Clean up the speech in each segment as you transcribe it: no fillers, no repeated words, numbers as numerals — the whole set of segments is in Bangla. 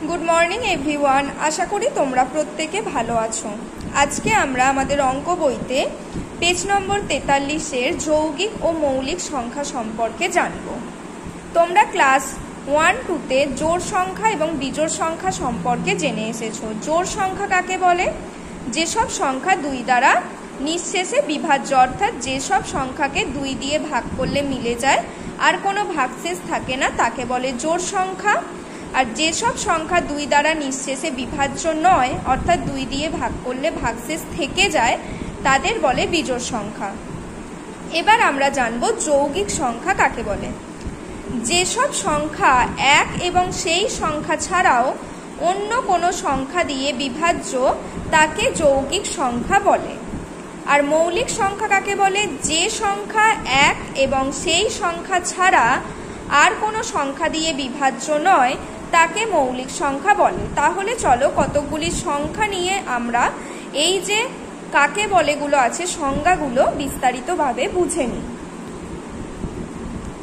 Good morning everyone. आशा करी तोमरा प्रत्येके भालो आछो। आज के आमरा आमादेर अंक बोईते पेज नम्बर 43 যৌগিক ও মৌলিক সংখ্যা सम्पर्के जानबो। तोमरा क्लास 1-2 ते जोड़ संख्या एवं बिजोड़ संख्या सम्पर्के जेने एसेछो। जोड़ संख्या काके बोले? जे सब संख्या दुई द्वारा निःशेषे विभाज्य अर्थात जे सब संख्याके दुई दिए भाग करले मिले जाए और कोनो भागशेष थाके ना ताके बोले जोड़ संख्या। और जे सब संख्या दुई द्वारा निःशेषे विभाज्य नय अर्थात दुई दिए भाग करले भागशेष थेके जाए तादेर बोले बिजोड़ संख्या। एबार आमरा जानबो যৌগিক संख्या काके बोले। जे सब संख्या एक एवं सेई संख्या छाड़ाओ अन्य कोनो संख्या दिए विभाज्य ताके যৌগিক संख्या बोले। और मौलिक संख्या काके बोले? जे संख्या एक एवं सेई संख्या छाड़ा और कोनो संख्या दिए विभाज्य नय ताके मौलिक संख्या बोले। ताहले चलो कतगुली संख्या निये आमरा एई जे काके बोले गुलो आछे संज्ञागुलो विस्तारितभावे बुझे निই।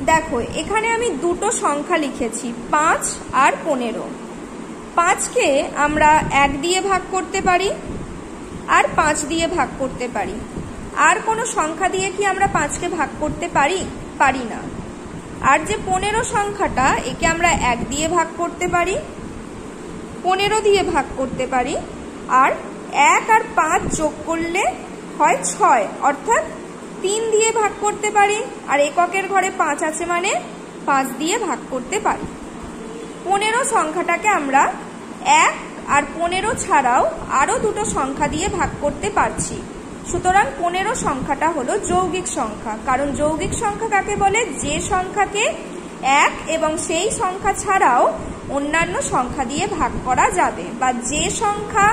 देखो एखाने आमी दुटो संख्या लिखेছি 5 और 15। 5 के आमरा 1 दिए भाग करते पारी और 5 दिए भाग करते पारी। और कोनो संख्या दिए कि आमरा 5 के भाग करते पारी? पारी ना। और जे 15 संख्याटा एके आमरा 1 दिए भाग करते पारी, 15 दिए भाग करते पारी और 1 और 5 जोग करले হয় 6 अर्थात 3 दिए भाग करते पारी और एककेर घरे 5 आछे माने 5 दिए भाग करते पारी। 15 संख्याटाके आमरा 1 और 15 छाड़ाओ आरो दुटो संख्या दिए भाग करते पारछि। सुतरां 15 संख्याटा हलो যৌগিক संख्या। कारण যৌগিক संख्या काके बोले? जे संख्याके एक एवं सेई संख्या छाड़ाओ अन्यान्य संख्या दिए भाग करा जाबे बा जे संख्या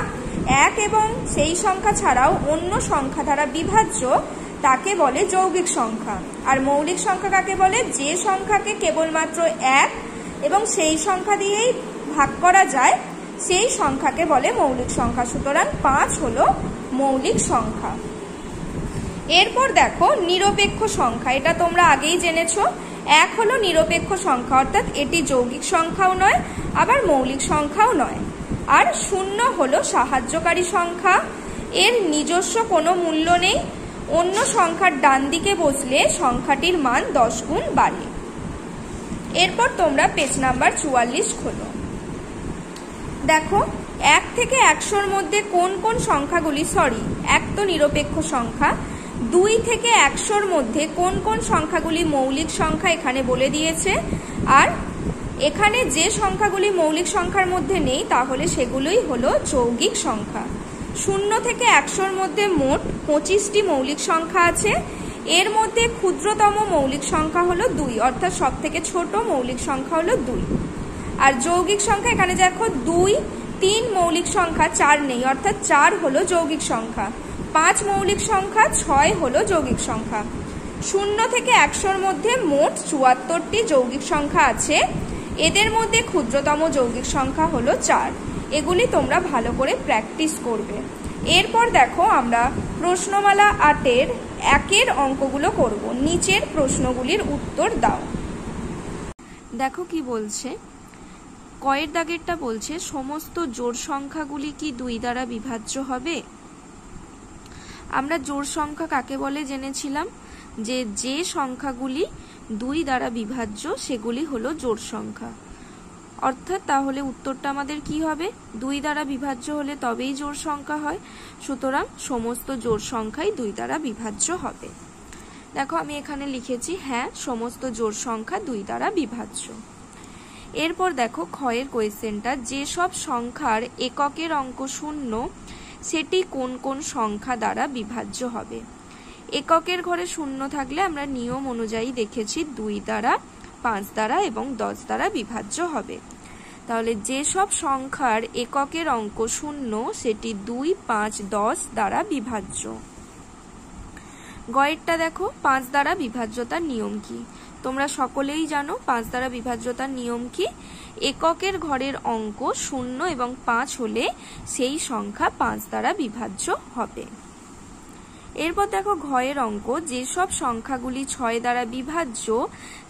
एक एवं सेई संख्या छाड़ाओ अन्य संख्या द्वारा विभाज्य ताके बोले যৌগিক संख्या। और मौलिक संख्या काके बोले? जे संख्याके केवलमात्र एक एवं सेई संख्या दिएई भाग करा जाए सेई संख्याके बोले मौलिक संख्या। सुतरां 5 हलो मौलिक संख्या। एरपर देखो निरपेक्ष संख्या, एटा तोमरा आगेई जेनेछो। एक हलो निरपेक्ष संख्या अर्थात एटी যৌগিক संख्याओ नय आबार मौलिक संख्याओ नय। और शून्य हलो साहाय्यकारी संख्या, एर নিজস্ব कोनो मूल्य नेই, अन्य संख्यार डान दिके बसले संख्याटिर मान 10 गुण बाड़े। एरपर तोमरा पेज नाम्बार 44 खोलो। देखो 1 থেকে 100 মধ্যে কোন কোন সংখ্যাগুলি এক তো নিরপেক্ষ সংখ্যা, 2 থেকে 100 মধ্যে কোন কোন সংখ্যাগুলি মৌলিক সংখ্যা এখানে বলে দিয়েছে। আর এখানে যে সংখ্যাগুলি মৌলিক সংখ্যার মধ্যে নেই তাহলে সেগুলোই হলো যৌগিক সংখ্যা। 0 থেকে 100 মধ্যে মোট 25টি মৌলিক সংখ্যা আছে। এর মধ্যে ক্ষুদ্রতম মৌলিক সংখ্যা হলো 2 অর্থাৎ সবথেকে ছোট মৌলিক সংখ্যা হলো 2। আর যৌগিক সংখ্যা এখানে দেখো 2, 3 মৌলিক সংখ্যা 4 নেই অর্থাৎ 4 হলো যৌগিক সংখ্যা। 5 মৌলিক সংখ্যা 6 হলো যৌগিক সংখ্যা। 0 থেকে 100 মধ্যে মোট 74টি যৌগিক সংখ্যা আছে। এদের মধ্যে ক্ষুদ্রতম যৌগিক সংখ্যা হলো 4। এগুলি তোমরা ভালো করে প্র্যাকটিস করবে। এরপর দেখো আমরা প্রশ্নমালা 8-এর 1-এর অঙ্কগুলো করব। নিচের প্রশ্নগুলির উত্তর দাও। দেখো কি বলছে। কয়ের দাগেরটা বলছে সমস্ত জোড় সংখ্যাগুলি কি 2 দ্বারা বিভাজ্য হবে? আমরা জোড় সংখ্যা কাকে বলে জেনেছিলাম যে সংখ্যাগুলি 2 দ্বারা বিভাজ্য সেগুলি হলো জোড় সংখ্যা। অর্থাৎ তাহলে উত্তরটা আমাদের কি হবে? 2 দ্বারা বিভাজ্য হলে তবেই জোড় সংখ্যা হয়। সুতরাং সমস্ত জোড় সংখ্যাই 2 দ্বারা বিভাজ্য হবে। দেখো আমি এখানে লিখেছি হ্যাঁ সমস্ত জোড় সংখ্যা 2 দ্বারা বিভাজ্য। এরপর দেখো ক্ষয়ের কোয়েশ্চেনটা, যে সব সংখ্যার এককের অঙ্ক 0 সেটি কোন কোন সংখ্যা দ্বারা বিভাজ্য হবে? এককের ঘরে 0 থাকলে আমরা নিয়ম অনুযায়ী দেখেছি 2 দ্বারা, 5 দ্বারা এবং 10 দ্বারা বিভাজ্য হবে। তাহলে যে সব সংখ্যার এককের অঙ্ক 0 সেটি 2, 5, 10 দ্বারা বিভাজ্য। গয়েরটা দেখো 5 দ্বারা বিভাজ্যতার নিয়ম কি? তোমরা সকলেই জানো 5 দ্বারা বিভাজ্যতার নিয়ম কি? এককের ঘরের অঙ্ক 0 এবং 5 হলে সেই সংখ্যা 5 দ্বারা বিভাজ্য হবে। এরপর দেখো ঘয়ের অঙ্ক, যেসব সংখ্যাগুলি 6 দ্বারা বিভাজ্য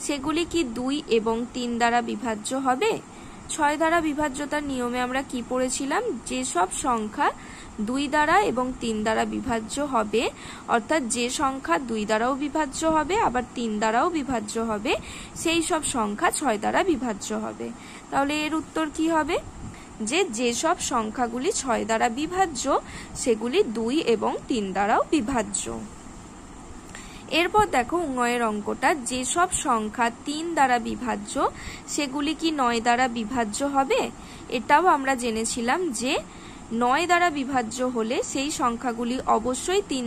সেগুলি কি 2 এবং 3 দ্বারা বিভাজ্য হবে? ছয় দ্বারা বিভাজ্যতার নিয়মে আমরা কি পড়েছিলাম, যেসব সংখ্যা 2 দ্বারা এবং 3 দ্বারা বিভাজ্য হবে, অর্থাৎ যে সংখ্যা 2 দ্বারাও বিভাজ্য হবে আবার 3 দ্বারাও বিভাজ্য হবে, সেই সব সংখ্যা 6 দ্বারা বিভাজ্য হবে। তাহলে এর উত্তর কি হবে, যে যেসব সংখ্যাগুলি 6 দ্বারা বিভাজ্য সেগুলি 2 এবং 3 দ্বারাও বিভাজ্য। এরপর দেখো উঙ্গয়ের অঙ্কটা, যেসব সংখ্যা 3 দ্বারা বিভাজ্য সেগুলি কি 9 দ্বারা বিভাজ্য হবে। এটাও আমরা জেনেছিলাম যে 9 দ্বারা বিভাজ্য হলে সেই সংখ্যাগুলি অবশ্যই 3